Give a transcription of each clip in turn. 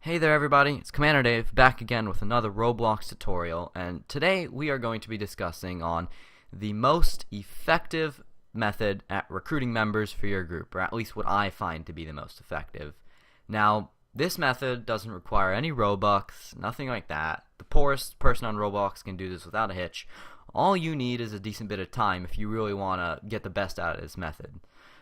Hey there everybody, it's Commander Dave back again with another Roblox tutorial, and today we are going to be discussing on the most effective method at recruiting members for your group, or at least what I find to be the most effective. Now, this method doesn't require any Robux, nothing like that. The poorest person on Roblox can do this without a hitch. All you need is a decent bit of time if you really want to get the best out of this method.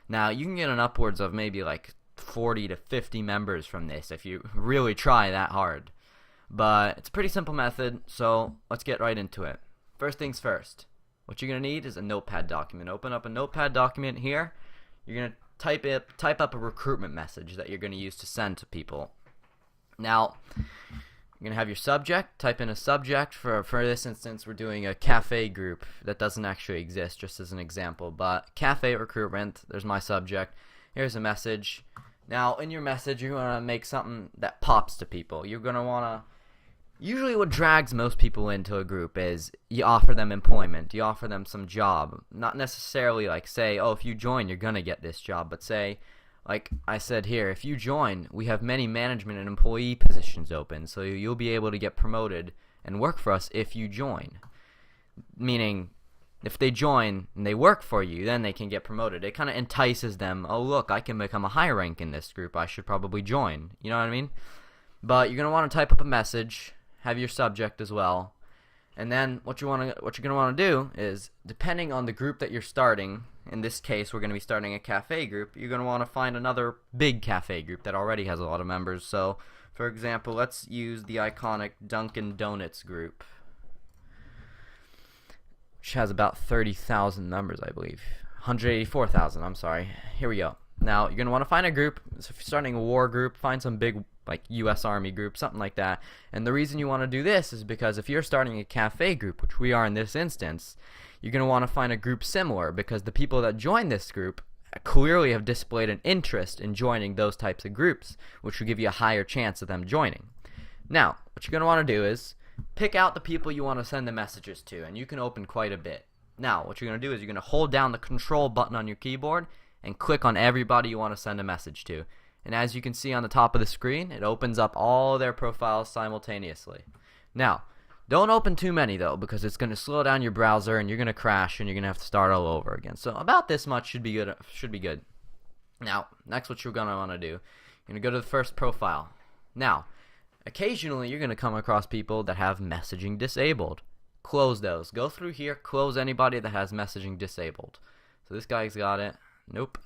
Now, you can get an upwards of maybe like 40 to 50 members from this if you really try that hard. But it's a pretty simple method, so let's get right into it. First things first, what you're going to need is a notepad document. Open up a notepad document here. You're going to type up a recruitment message that you're going to use to send to people. Now, you're going to have your subject. Type in a subject. For this instance, we're doing a cafe group that doesn't actually exist, just as an example. But cafe recruitment, there's my subject. Here's a message. Now, in your message, you're going to make something that pops to people. You're going to want to... Usually what drags most people into a group is you offer them employment. You offer them some job. Not necessarily like say, oh, if you join, you're going to get this job. But say, like I said here, if you join, we have many management and employee positions open. So you'll be able to get promoted and work for us if you join. Meaning... if they join and they work for you, then they can get promoted. It kind of entices them, oh look, I can become a high rank in this group, I should probably join. You know what I mean? But you're going to want to type up a message, have your subject as well, and then what you're going to want to do is, depending on the group that you're starting, in this case we're going to be starting a cafe group, you're going to want to find another big cafe group that already has a lot of members. So, for example, let's use the iconic Dunkin' Donuts group, which has about 30,000 members, I believe. 184,000, I'm sorry. Here we go. Now, you're going to want to find a group. So if you're starting a war group, find some big, like, U.S. Army group, something like that. And the reason you want to do this is because if you're starting a cafe group, which we are in this instance, you're going to want to find a group similar, because the people that join this group clearly have displayed an interest in joining those types of groups, which will give you a higher chance of them joining. Now, what you're going to want to do is pick out the people you want to send the messages to, and you can open quite a bit. Now, what you're going to do is you're going to hold down the control button on your keyboard and click on everybody you want to send a message to. And as you can see on the top of the screen, it opens up all their profiles simultaneously. Now, don't open too many though, because it's going to slow down your browser and you're going to crash and you're going to have to start all over again. So about this much should be good. Now, next what you're going to want to do, you're going to go to the first profile. Now, occasionally, you're going to come across people that have messaging disabled. Close those. Go through here, close anybody that has messaging disabled. So this guy's got it. Nope.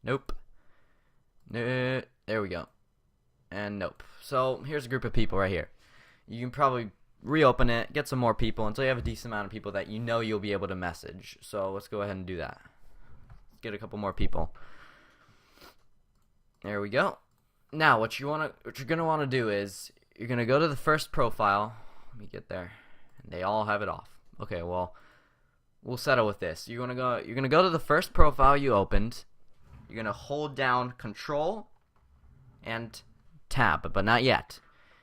Nope. There we go. And nope. So here's a group of people right here. You can probably reopen it, get some more people until you have a decent amount of people that you know you'll be able to message. So let's go ahead and do that. Let's get a couple more people. There we go. Now, what you're gonna want to do is you're gonna go to the first profile. Let me get there, and they all have it off. Okay, well, we'll settle with this. You're gonna go to the first profile you opened. You're gonna hold down Control and Tab, but not yet.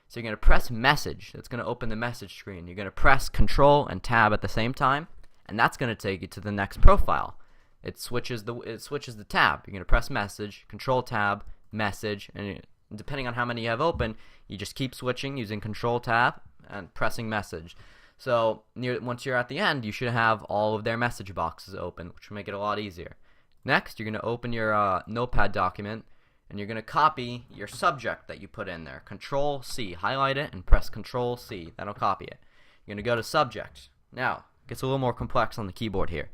So you're gonna press Message. That's gonna open the message screen. You're gonna press Control and Tab at the same time, and that's gonna take you to the next profile. It switches the tab. You're gonna press Message, Control Tab, Message, and depending on how many you have open, you just keep switching using Control Tab and pressing Message. So once you're at the end, you should have all of their message boxes open, which will make it a lot easier. Next, you're going to open your notepad document, and you're going to copy your subject that you put in there. Control C, highlight it, and press Control C. That'll copy it. You're going to go to Subject. Now, it gets a little more complex on the keyboard here.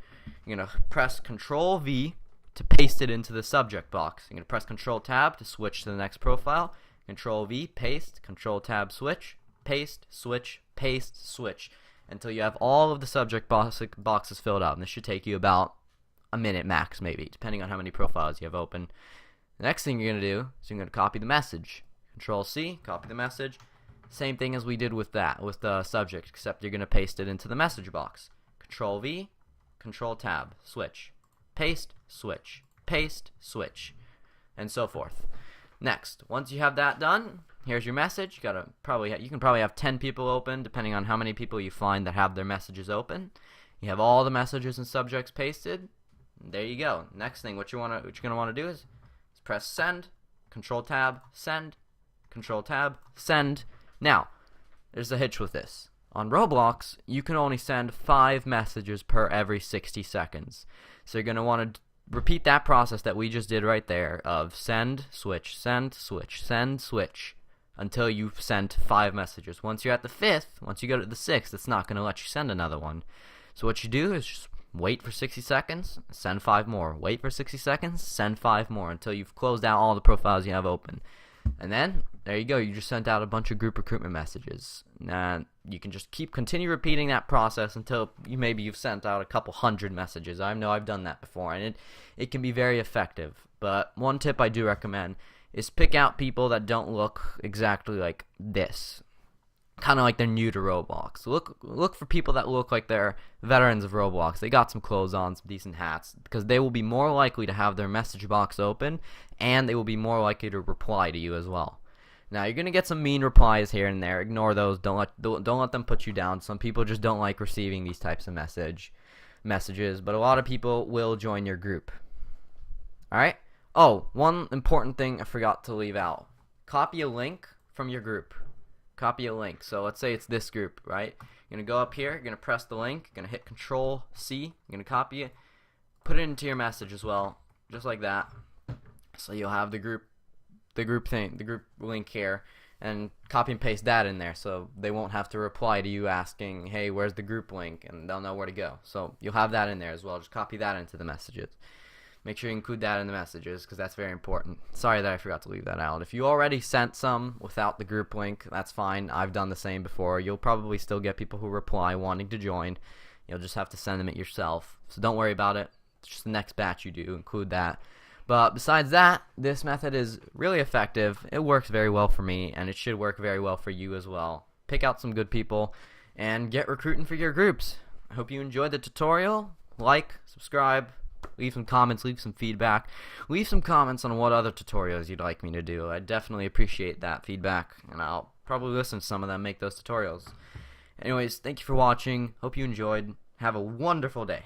You're going to press Control V to paste it into the subject box. You're going to press Control Tab to switch to the next profile. Control V, paste, Control Tab, switch, paste, switch, paste, switch, until you have all of the subject boxes filled out. And this should take you about a minute max, maybe, depending on how many profiles you have open. The next thing you're going to do is you're going to copy the message. Control C, copy the message. Same thing as we did with the subject, except you're going to paste it into the message box. Control V, Control Tab, switch. Paste, switch, paste, switch, and so forth. Next, once you have that done, here's your message. You can probably have 10 people open, depending on how many people you find that have their messages open. You have all the messages and subjects pasted. There you go. Next thing, what you're gonna want to do is press Send, Control Tab, Send, Control Tab, send. Now, there's a hitch with this. On Roblox, you can only send 5 messages per every 60 seconds. So you're going to want to repeat that process that we just did right there of send, switch, send, switch, send, switch until you've sent 5 messages. Once you're at the 5th, once you go to the 6th, it's not going to let you send another one. So what you do is just wait for 60 seconds, send 5 more. Wait for 60 seconds, send 5 more until you've closed out all the profiles you have open. And then, there you go, you just sent out a bunch of group recruitment messages. And you can just continue repeating that process until maybe you've sent out a couple hundred messages. I know I've done that before, and it can be very effective. But one tip I do recommend is pick out people that don't look exactly like this. Kind of like they're new to Roblox. Look for people that look like they're veterans of Roblox. They got some clothes on, some decent hats, because they will be more likely to have their message box open, and they will be more likely to reply to you as well. Now you're gonna get some mean replies here and there. Ignore those. Don't let them put you down. Some people just don't like receiving these types of messages, but a lot of people will join your group. All right. Oh, one important thing I forgot to leave out. Copy a link from your group. Copy a link. So let's say it's this group, right? You're going to go up here, you're going to press the link, you're going to hit Control C, you're going to copy it, put it into your message as well, just like that. So you'll have the group link here, and copy and paste that in there so they won't have to reply to you asking, hey, where's the group link? And they'll know where to go. So you'll have that in there as well. Just copy that into the messages. Make sure you include that in the messages because that's very important. Sorry that I forgot to leave that out. If you already sent some without the group link, that's fine. I've done the same before. You'll probably still get people who reply wanting to join. You'll just have to send them it yourself. So don't worry about it. It's just the next batch you do. Include that. But besides that, this method is really effective. It works very well for me, and it should work very well for you as well. Pick out some good people and get recruiting for your groups. I hope you enjoyed the tutorial. Like, subscribe. Leave some comments, leave some feedback. Leave some comments on what other tutorials you'd like me to do. I definitely appreciate that feedback, and I'll probably listen to some of them, make those tutorials. Anyways, thank you for watching. Hope you enjoyed. Have a wonderful day.